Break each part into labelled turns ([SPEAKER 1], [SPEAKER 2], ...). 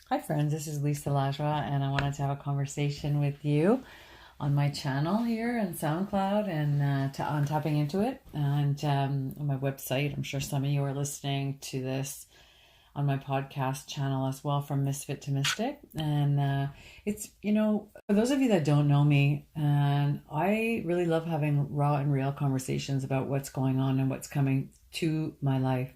[SPEAKER 1] Hi friends, this is Lisa Lajwa, and I wanted to have a conversation with you on my channel here on SoundCloud and on Tapping Into It, and on my website. I'm sure some of you are listening to this on my podcast channel as well, From Misfit to Mystic. And it's, for those of you that don't know me, and I really love having raw and real conversations about what's going on and what's coming to my life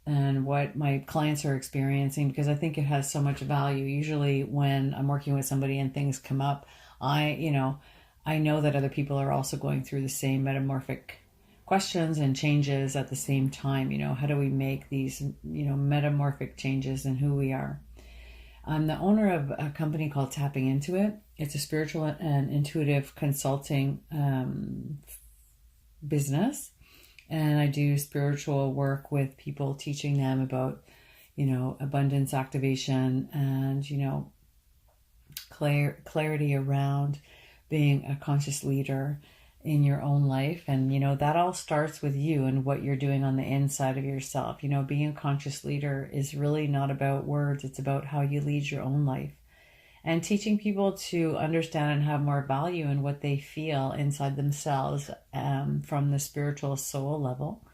[SPEAKER 1] and what my clients are experiencing, because I think it has so much value. Usually when I'm working with somebody and things come up, I know that other people are also going through the same metamorphic questions and changes at the same time. How do we make these, metamorphic changes in who we are? I'm the owner of a company called Tapping Into It. It's a spiritual and intuitive consulting business. And I do spiritual work with people, teaching them about, abundance activation and, clarity around being a conscious leader in your own life. And, that all starts with you and what you're doing on the inside of yourself. Being a conscious leader is really not about words. It's about how you lead your own life. And teaching people to understand and have more value in what they feel inside themselves from the spiritual soul level.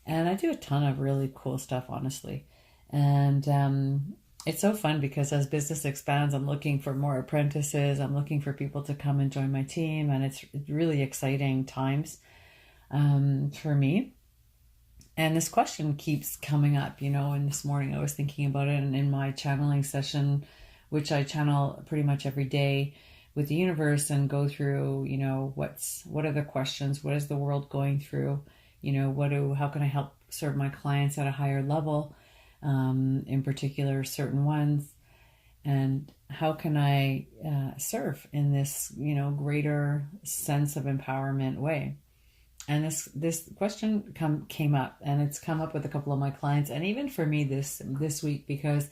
[SPEAKER 1] And I do a ton of really cool stuff, honestly. And it's so fun because as business expands, I'm looking for more apprentices. I'm looking for people to come and join my team. And it's really exciting times for me. And this question keeps coming up, and this morning I was thinking about it, and in my channeling session, which I channel pretty much every day with the universe and go through, what are the questions? What is the world going through? How can I help serve my clients at a higher level, in particular, certain ones? And how can I serve in this, greater sense of empowerment way? And this question came up, and it's come up with a couple of my clients, and even for me this week, because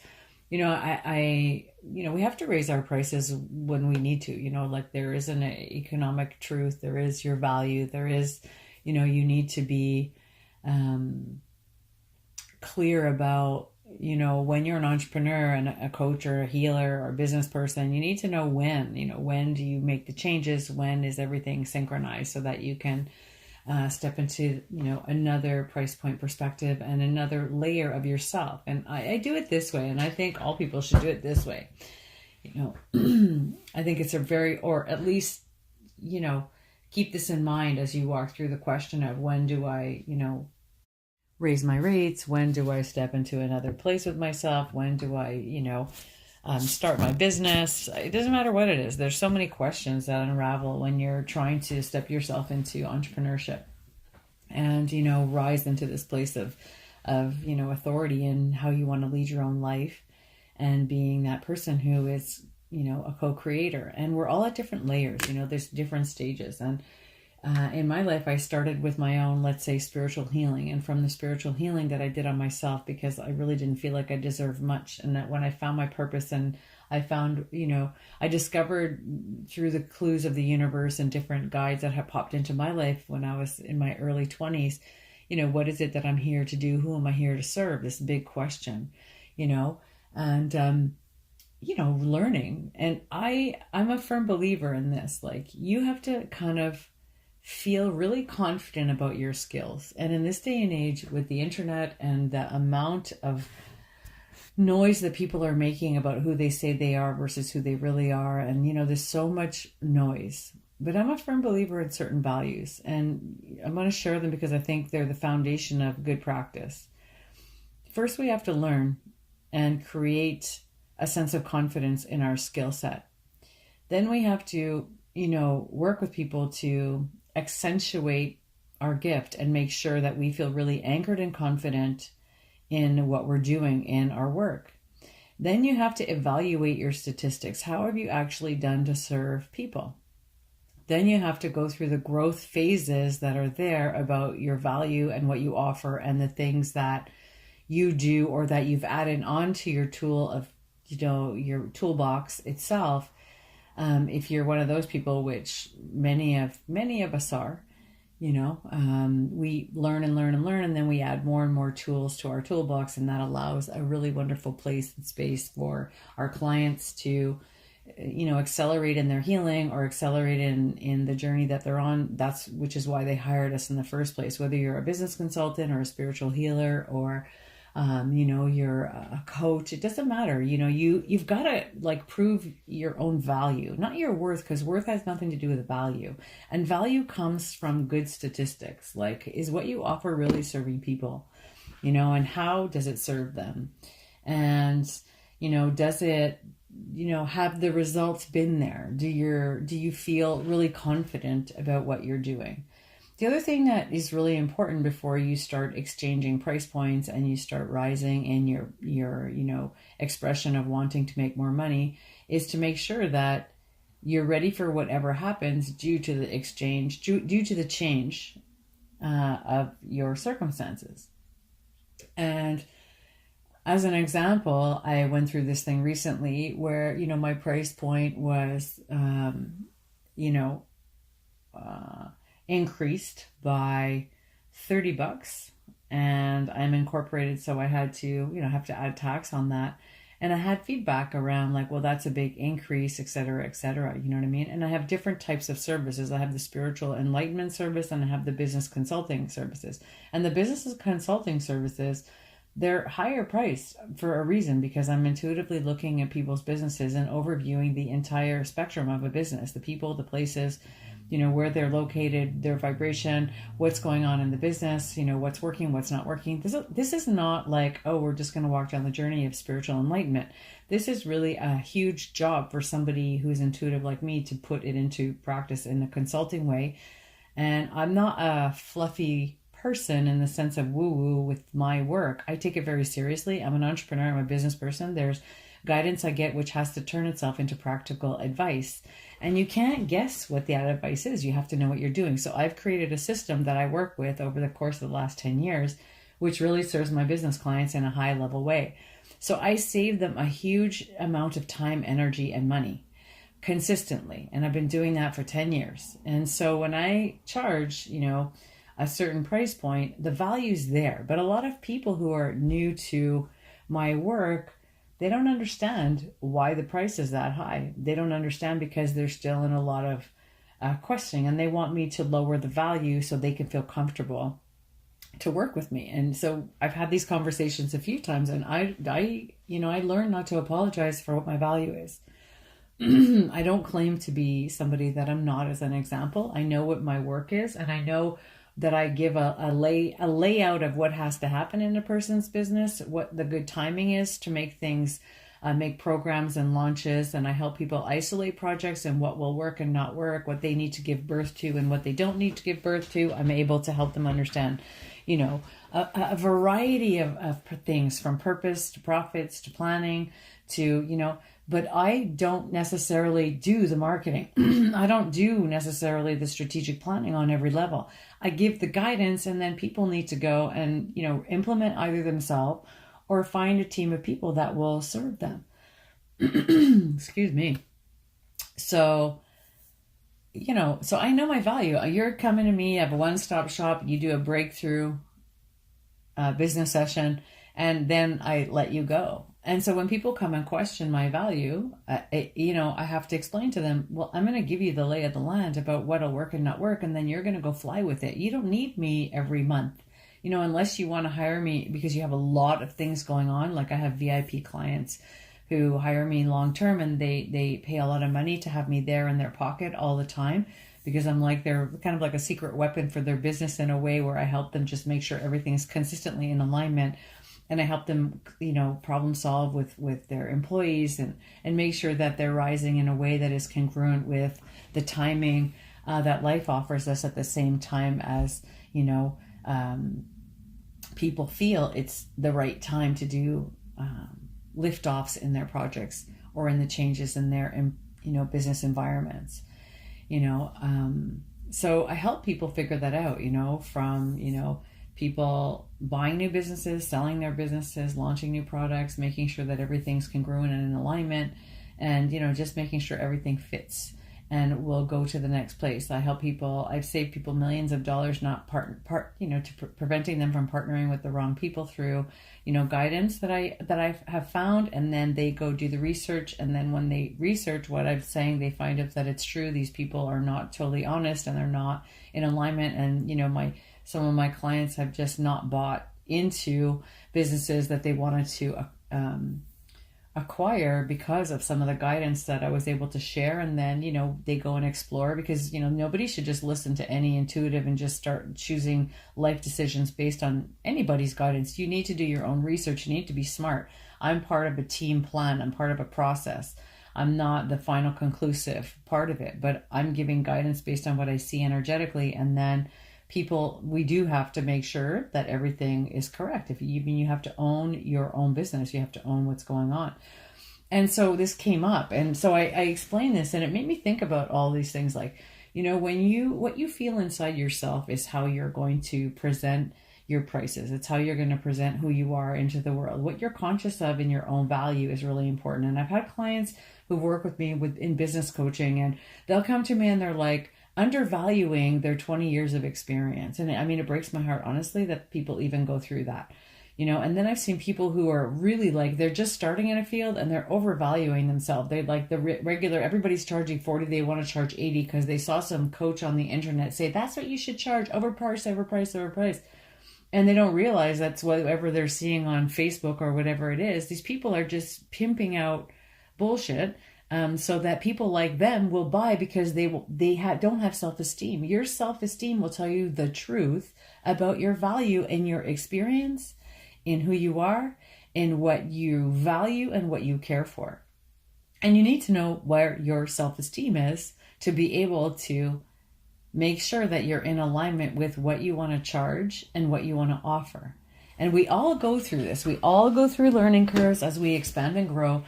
[SPEAKER 1] we have to raise our prices when we need to, like there is an economic truth, there is your value, there is, you need to be clear about, when you're an entrepreneur and a coach or a healer or a business person, you need to know when do you make the changes, when is everything synchronized so that you can step into, another price point perspective and another layer of yourself. And I do it this way, and I think all people should do it this way. I think it's or at least, keep this in mind as you walk through the question of when do I, raise my rates? When do I step into another place with myself? When do I, start my business? It doesn't matter what it is. There's so many questions that unravel when you're trying to step yourself into entrepreneurship and, rise into this place of authority in how you want to lead your own life and being that person who is, a co-creator. And we're all at different layers, there's different stages. And in my life, I started with my own, let's say, spiritual healing. And from the spiritual healing that I did on myself, because I really didn't feel like I deserved much. And that when I found my purpose and I found, I discovered through the clues of the universe and different guides that have popped into my life when I was in my early 20s, what is it that I'm here to do? Who am I here to serve? This big question, and, learning. And I'm a firm believer in this. Like, you have to kind of feel really confident about your skills. And in this day and age with the internet and the amount of noise that people are making about who they say they are versus who they really are, and there's so much noise. But I'm a firm believer in certain values, and I'm going to share them because I think they're the foundation of good practice. First, we have to learn and create a sense of confidence in our skill set. Then we have to, work with people to accentuate our gift and make sure that we feel really anchored and confident in what we're doing in our work. Then you have to evaluate your statistics. How have you actually done to serve people? Then you have to go through the growth phases that are there about your value and what you offer and the things that you do or that you've added onto your tool of, your toolbox itself. If you're one of those people, which many of us are, We learn and learn and learn, and then we add more and more tools to our toolbox, and that allows a really wonderful place and space for our clients to accelerate in their healing or accelerate in the journey that they're on. Which is why they hired us in the first place. Whether you're a business consultant or a spiritual healer or you're a coach, it doesn't matter. You've got to prove your own value, not your worth, because worth has nothing to do with value. And value comes from good statistics. Is what you offer really serving people, and how does it serve them? And, does it, have the results been there? Do you feel really confident about what you're doing? The other thing that is really important before you start exchanging price points and you start rising in your expression of wanting to make more money is to make sure that you're ready for whatever happens due to the exchange, due to the change of your circumstances. And as an example, I went through this thing recently where, my price point was, increased by $30, and I'm incorporated. So I had to, have to add tax on that. And I had feedback around well, that's a big increase, et cetera, et cetera. You know what I mean? And I have different types of services. I have the spiritual enlightenment service and I have the business consulting services. And the business consulting services, they're higher priced for a reason, because I'm intuitively looking at people's businesses and overviewing the entire spectrum of a business, the people, the places, where they're located, their vibration, what's going on in the business, what's working, what's not working. This is not we're just going to walk down the journey of spiritual enlightenment. This is really a huge job for somebody who's intuitive like me to put it into practice in a consulting way. And I'm not a fluffy person in the sense of woo-woo with my work. I take it very seriously. I'm an entrepreneur. I'm a business person. There's guidance I get which has to turn itself into practical advice. And you can't guess what that advice is. You have to know what you're doing. So I've created a system that I work with over the course of the last 10 years, which really serves my business clients in a high level way. So I save them a huge amount of time, energy, and money consistently. And I've been doing that for 10 years. And so when I charge, a certain price point, the value's there. But a lot of people who are new to my work, they don't understand why the price is that high. They don't understand because they're still in a lot of questioning, and they want me to lower the value so they can feel comfortable to work with me. And so I've had these conversations a few times, and I learned not to apologize for what my value is. I don't claim to be somebody that I'm not. As an example, I know what my work is, and I know that I give a layout of what has to happen in a person's business, what the good timing is to make things, make programs and launches. And I help people isolate projects and what will work and not work, what they need to give birth to and what they don't need to give birth to. I'm able to help them understand, a variety of things, from purpose to profits to planning to, but I don't necessarily do the marketing. I don't do necessarily the strategic planning on every level. I give the guidance, and then people need to go and, implement either themselves or find a team of people that will serve them. Excuse me. So, so I know my value. You're coming to me, I have a one-stop shop, you do a breakthrough business session, and then I let you go. And so when people come and question my value, I have to explain to them, well, I'm going to give you the lay of the land about what'll work and not work, and then you're going to go fly with it. You don't need me every month, unless you want to hire me because you have a lot of things going on. Like I have VIP clients who hire me long-term, and they pay a lot of money to have me there in their pocket all the time, because they're kind of like a secret weapon for their business in a way where I help them just make sure everything is consistently in alignment. And I help them, problem solve with their employees and make sure that they're rising in a way that is congruent with the timing that life offers us, at the same time as, people feel it's the right time to do liftoffs in their projects or in the changes in their, business environments, So I help people figure that out, from, people buying new businesses, selling their businesses, launching new products, making sure that everything's congruent and in alignment, and, just making sure everything fits. and we'll go to the next place. I help people. I've saved people millions of dollars, not preventing them from partnering with the wrong people through, guidance that I have found. And then they go do the research. And then when they research what I'm saying, they find out that it's true. These people are not totally honest and they're not in alignment. And, some of my clients have just not bought into businesses that they wanted to, acquire because of some of the guidance that I was able to share. And then, they go and explore, because, nobody should just listen to any intuitive and just start choosing life decisions based on anybody's guidance. You need to do your own research. You need to be smart. I'm part of a team plan. I'm part of a process. I'm not the final conclusive part of it, but I'm giving guidance based on what I see energetically. And then we do have to make sure that everything is correct. You have to own your own business. You have to own what's going on. And so this came up. And so I explained this, and it made me think about all these things. Like, what you feel inside yourself is how you're going to present your prices. It's how you're going to present who you are into the world. What you're conscious of in your own value is really important. And I've had clients who work with me in business coaching, and they'll come to me and they're like, undervaluing their 20 years of experience. And it breaks my heart, honestly, that people even go through that, and then I've seen people who are really like, they're just starting in a field and they're overvaluing themselves. They like the regular, everybody's charging 40, they want to charge 80 because they saw some coach on the internet say, that's what you should charge, overpriced. And they don't realize that's whatever they're seeing on Facebook or whatever it is. These people are just pimping out bullshit. So that people like them will buy, because don't have self-esteem. Your self-esteem will tell you the truth about your value and your experience, in who you are, in what you value and what you care for. And you need to know where your self-esteem is to be able to make sure that you're in alignment with what you want to charge and what you want to offer. And we all go through this. We all go through learning curves as we expand and grow.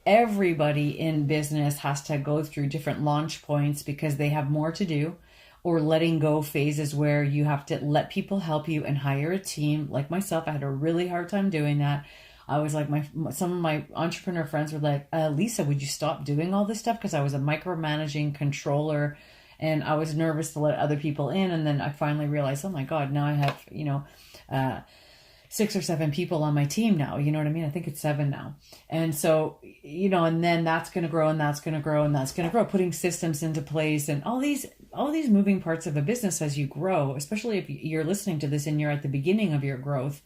[SPEAKER 1] Everybody in business has to go through different launch points because they have more to do, or letting go phases where you have to let people help you and hire a team. Like myself, I had a really hard time doing that. I was like, some of my entrepreneur friends were like, Lisa, would you stop doing all this stuff? Because I was a micromanaging controller and I was nervous to let other people in. And then I finally realized, oh my God, now I have, 6 or 7 people on my team now. You know what I mean? I think it's 7 now. And so, and then that's going to grow and that's going to grow and that's going to grow, putting systems into place and all these moving parts of a business as you grow, especially if you're listening to this and you're at the beginning of your growth.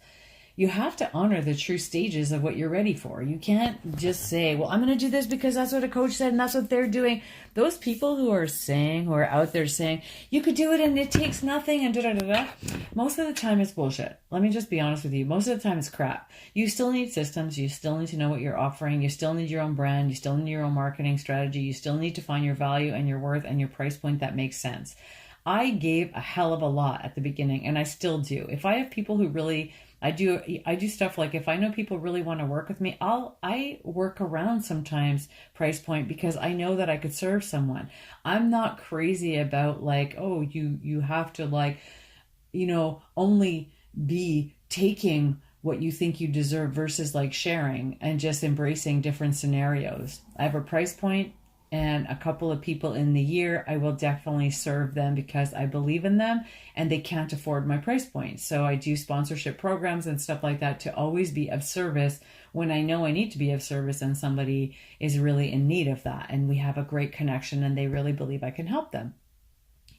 [SPEAKER 1] You have to honor the true stages of what you're ready for. You can't just say, well, I'm going to do this because that's what a coach said and that's what they're doing. Those people who are out there saying, you could do it and it takes nothing and da-da-da-da, most of the time it's bullshit. Let me just be honest with you. Most of the time it's crap. You still need systems. You still need to know what you're offering. You still need your own brand. You still need your own marketing strategy. You still need to find your value and your worth and your price point that makes sense. I gave a hell of a lot at the beginning, and I still do. If I have people who really... I do stuff like, if I know people really want to work with me, I work around sometimes price point because I know that I could serve someone. I'm not crazy about like, oh, you have to like, only be taking what you think you deserve versus like sharing and just embracing different scenarios. I have a price point and a couple of people in the year, I will definitely serve them because I believe in them and they can't afford my price point. So I do sponsorship programs and stuff like that to always be of service when I know I need to be of service and somebody is really in need of that. And we have a great connection and they really believe I can help them.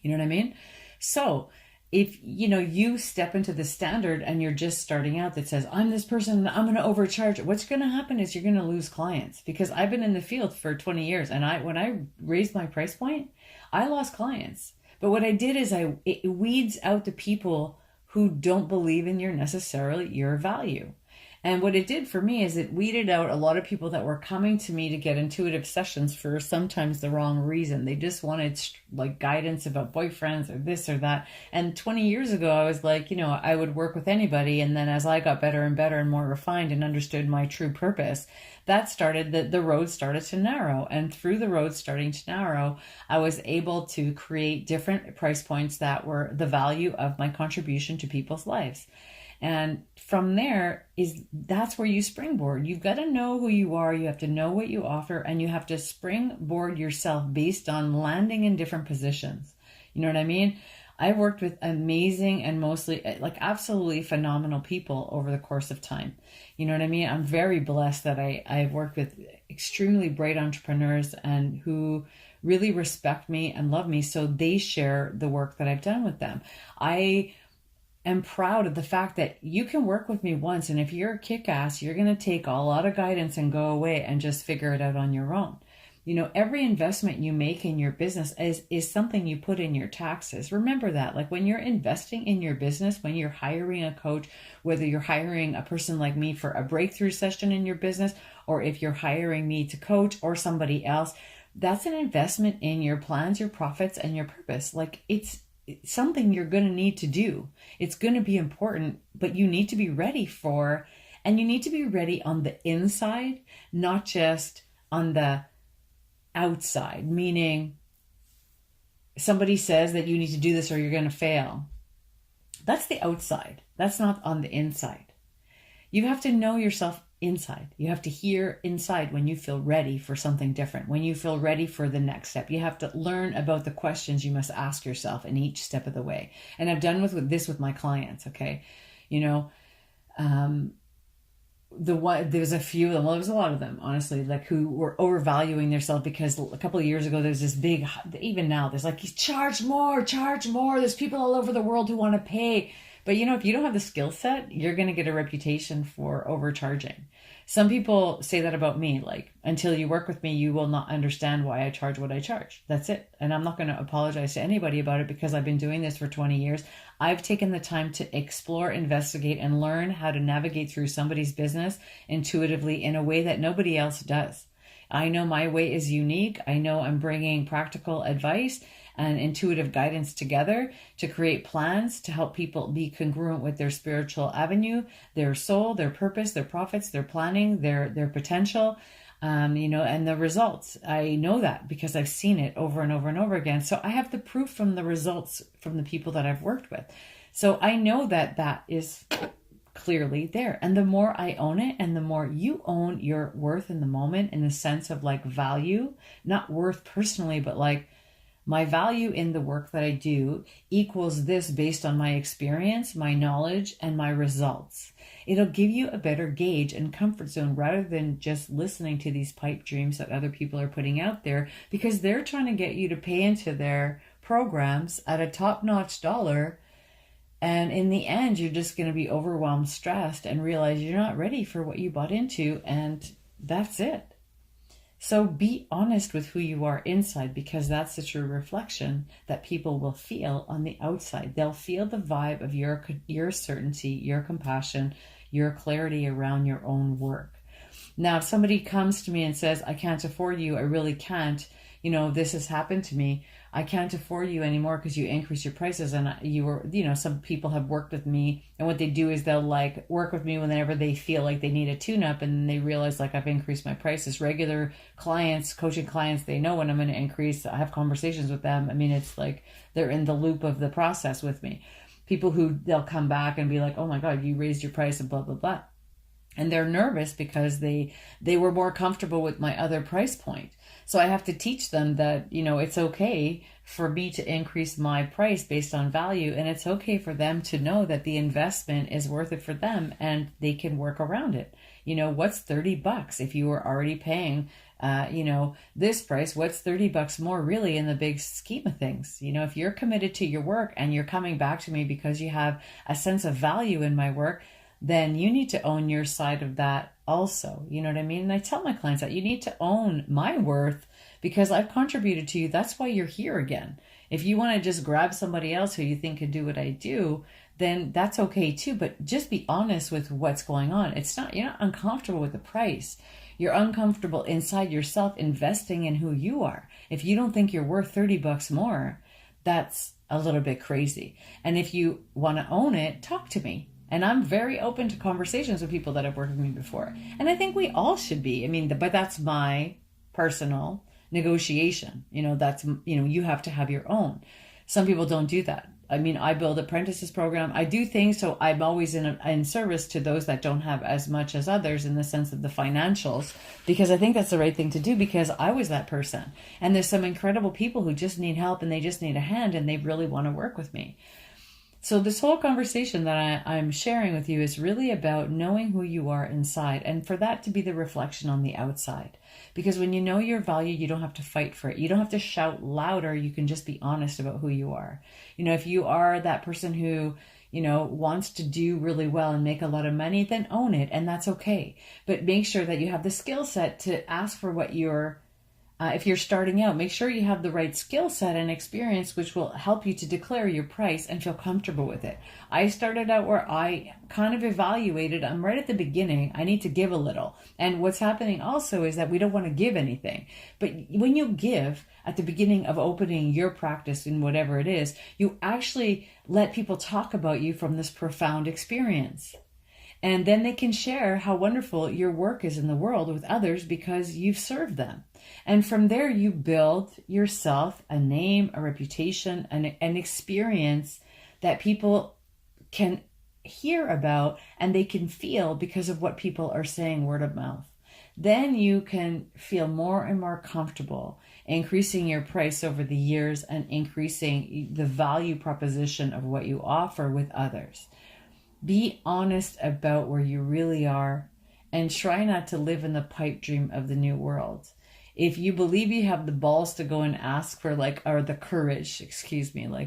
[SPEAKER 1] You know what I mean? So if you step into the standard and you're just starting out that says, I'm this person, I'm going to overcharge, what's going to happen is you're going to lose clients. Because I've been in the field for 20 years and when I raised my price point, I lost clients. But what I did is it weeds out the people who don't believe in your value. And what it did for me is it weeded out a lot of people that were coming to me to get intuitive sessions for sometimes the wrong reason. They just wanted like guidance about boyfriends or this or that. And 20 years ago, I was like, I would work with anybody. And then as I got better and better and more refined and understood my true purpose, the road started to narrow. And through the road starting to narrow, I was able to create different price points that were the value of my contribution to people's lives. And from there that's where you springboard. You've got to know who you are, you have to know what you offer, and you have to springboard yourself based on landing in different positions. You know what I mean? I've worked with amazing and mostly like absolutely phenomenal people over the course of time. You know what I mean? I'm very blessed that I've worked with extremely bright entrepreneurs and who really respect me and love me, so they share the work that I've done with them. I am proud of the fact that you can work with me once, and if you're a kick-ass, you're going to take a lot of guidance and go away and just figure it out on your own. You know, every investment you make in your business is something you put in your taxes. Remember that. Like when you're investing in your business, when you're hiring a coach, whether you're hiring a person like me for a breakthrough session in your business, or if you're hiring me to coach or somebody else, that's an investment in your plans, your profits, and your purpose. Like it's something you're going to need to do. It's going to be important, but you need to be ready for, and you need to be ready on the inside, not just on the outside, meaning somebody says that you need to do this or you're going to fail. That's the outside. That's not on the inside. You have to know yourself inside. You have to hear inside when you feel ready for something different, when you feel ready for the next step. You have to learn about the questions you must ask yourself in each step of the way. And I've done this with my clients, okay? You know, there's a few of them, well, there's a lot of them, honestly, like who were overvaluing themselves because a couple of years ago, there's this big, even now, there's like, charge more. There's people all over the world who want to pay. But you know, if you don't have the skill set, you're going to get a reputation for overcharging. Some people say that about me, like, until you work with me, you will not understand why I charge what I charge. That's it. And I'm not going to apologize to anybody about it because I've been doing this for 20 years. I've taken the time to explore, investigate, and learn how to navigate through somebody's business intuitively in a way that nobody else does. I know my way is unique. I know I'm bringing practical advice and intuitive guidance together to create plans to help people be congruent with their spiritual avenue, their soul, their purpose, their profits, their planning, their potential, you know, and the results. I know that because I've seen it over and over and over again. So I have the proof from the results from the people that I've worked with. So I know that that is clearly there. And the more I own it, and the more you own your worth in the moment, in the sense of like value, not worth personally, but like, my value in the work that I do equals this based on my experience, my knowledge, and my results. It'll give you a better gauge and comfort zone rather than just listening to these pipe dreams that other people are putting out there, because they're trying to get you to pay into their programs at a top-notch dollar. And in the end, you're just going to be overwhelmed, stressed, and realize you're not ready for what you bought into. And that's it. So be honest with who you are inside, because that's the true reflection that people will feel on the outside. They'll feel the vibe of your certainty, your compassion, your clarity around your own work. Now, if somebody comes to me and says, I can't afford you, I really can't, you know, this has happened to me, I can't afford you anymore because you increase your prices. And some people have worked with me, and what they do is they'll like work with me whenever they feel like they need a tune-up, and then they realize like I've increased my prices. Regular clients, coaching clients, they know when I'm going to increase. I have conversations with them. I mean, it's like they're in the loop of the process with me. People who they'll come back and be like, oh my God, you raised your price and blah, blah, blah. And they're nervous because they were more comfortable with my other price point. So I have to teach them that, you know, it's okay for me to increase my price based on value. And it's okay for them to know that the investment is worth it for them and they can work around it. You know, what's $30 if you were already paying, this price? What's $30 more really in the big scheme of things? You know, if you're committed to your work and you're coming back to me because you have a sense of value in my work, then you need to own your side of that also. You know what I mean? And I tell my clients that you need to own my worth because I've contributed to you. That's why you're here again. If you want to just grab somebody else who you think could do what I do, then that's okay too. But just be honest with what's going on. You're not uncomfortable with the price. You're uncomfortable inside yourself investing in who you are. If you don't think you're worth $30 more, that's a little bit crazy. And if you want to own it, talk to me. And I'm very open to conversations with people that have worked with me before. And I think we all should be. I mean, but that's my personal negotiation. You know, you have to have your own. Some people don't do that. I mean, I build apprentices program. I do things, so I'm always in service to those that don't have as much as others in the sense of the financials, because I think that's the right thing to do, because I was that person. And there's some incredible people who just need help and they just need a hand and they really want to work with me. So this whole conversation that I'm sharing with you is really about knowing who you are inside, and for that to be the reflection on the outside. Because when you know your value, you don't have to fight for it. You don't have to shout louder. You can just be honest about who you are. You know, if you are that person who, you know, wants to do really well and make a lot of money, then own it, and that's okay. But make sure that you have the skill set to ask for what you're if you're starting out, make sure you have the right skill set and experience, which will help you to declare your price and feel comfortable with it. I started out where I kind of evaluated, I'm right at the beginning, I need to give a little. And what's happening also is that we don't want to give anything. But when you give at the beginning of opening your practice in whatever it is, you actually let people talk about you from this profound experience. And then they can share how wonderful your work is in the world with others because you've served them. And from there, you build yourself a name, a reputation, an experience that people can hear about and they can feel because of what people are saying word of mouth. Then you can feel more and more comfortable increasing your price over the years and increasing the value proposition of what you offer with others. Be honest about where you really are and try not to live in the pipe dream of the new world. If you believe you have the balls to go and ask for or the courage,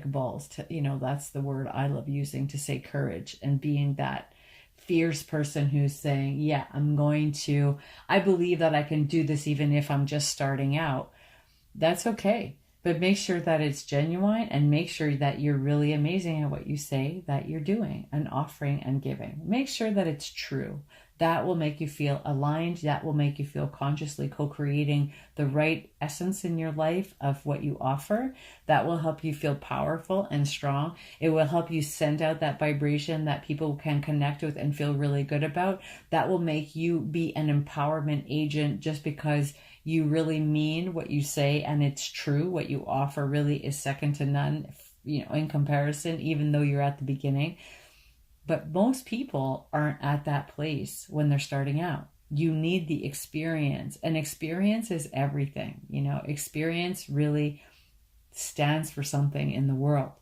[SPEAKER 1] balls to, that's the word I love using to say courage, and being that fierce person who's saying, yeah, I believe that I can do this even if I'm just starting out. That's okay. But make sure that it's genuine, and make sure that you're really amazing at what you say that you're doing and offering and giving. Make sure that it's true. That will make you feel aligned. That will make you feel consciously co-creating the right essence in your life of what you offer. That will help you feel powerful and strong. It will help you send out that vibration that people can connect with and feel really good about. That will make you be an empowerment agent just because you really mean what you say and it's true. What you offer really is second to none, in comparison, even though you're at the beginning. But most people aren't at that place when they're starting out. You need the experience, and experience is everything. Experience really stands for something in the world,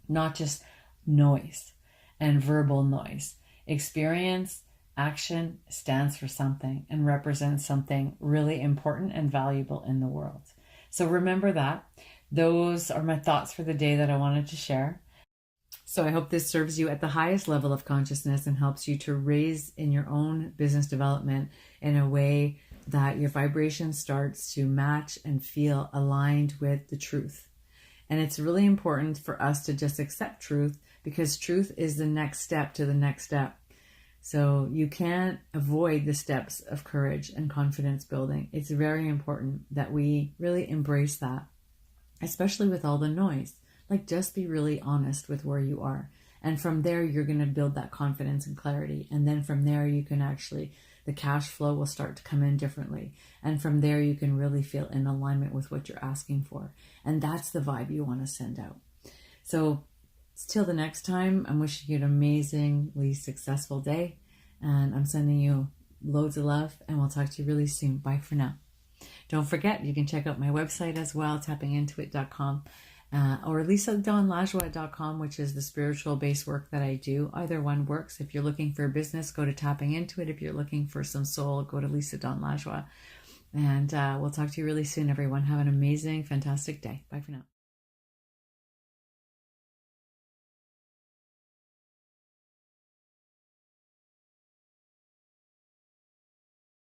[SPEAKER 1] not just noise and verbal noise. Experience, action stands for something and represents something really important and valuable in the world. So remember that. Those are my thoughts for the day that I wanted to share. So I hope this serves you at the highest level of consciousness and helps you to raise in your own business development in a way that your vibration starts to match and feel aligned with the truth. And it's really important for us to just accept truth, because truth is the next step to the next step. So you can't avoid the steps of courage and confidence building. It's very important that we really embrace that, especially with all the noise. Just be really honest with where you are. And from there, you're going to build that confidence and clarity. And then from there, you can the cash flow will start to come in differently. And from there, you can really feel in alignment with what you're asking for. And that's the vibe you want to send out. So till the next time, I'm wishing you an amazingly successful day. And I'm sending you loads of love. And we'll talk to you really soon. Bye for now. Don't forget, you can check out my website as well, tappingintoit.com. Or lisadonlajoie.com, which is the spiritual based work that I do. Either one works. If you're looking for a business, go to Tapping Into It. If you're looking for some soul, go to Lisa Dawn Lajoie. And we'll talk to you really soon, everyone. Have an amazing, fantastic day. Bye for now.